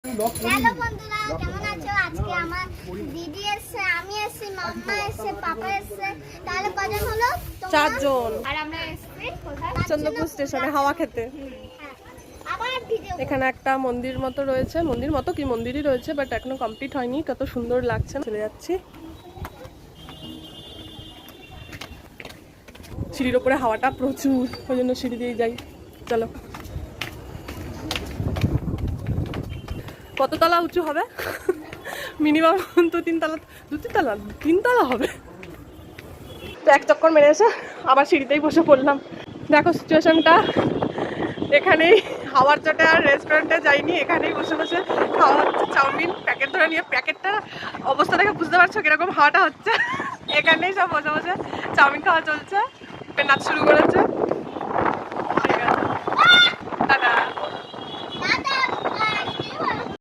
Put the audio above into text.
Hello বন্ধুরা, কেমন আছো? আজকে আমার দিদি এসেছে, আমি এসেছি, মাম্মা এসেছে, পাপা এসেছে। তাহলে কজন হলো? 4 জন। আর আমরা এসেছি কোথায়? চন্দ্রপুর স্টেশনে হাওয়া খেতে। হ্যাঁ, আবার ভিডিও। এখানে একটা মন্দির মতো রয়েছে, মন্দির মতো কি মন্দিরই রয়েছে, বাট এখনো কমপ্লিট হয়নি। কত সুন্দর লাগছে। চলে যাচ্ছি। সিঁড়ির ওপরে হাওয়াটা প্রচুর, ওই জন্য সিঁড়ি দিয়ে যাই। চলো। কততলা উঁচু হবে? মিনিমাম তো 3 তলা, 2-3 তলা, 3 তলা হবে। তো এক চক্কর মেরে এসে আবার সিঁড়িতেই বসে পড়লাম। দেখো সিচুয়েশনটা, এখানেই হাওয়ার চটে আর রেস্টুরেন্টে যাইনি, এখানেই বসে বসে খাওয়া হচ্ছে চাউমিন। প্যাকেট ধরে নিয়ে প্যাকেটটা অবস্থা দেখে বুঝতে পারছো কিরকম হাওয়াটা হচ্ছে। এখানেই সব বসে বসে চাউমিন খাওয়া চলছে। নাচ শুরু করেছে।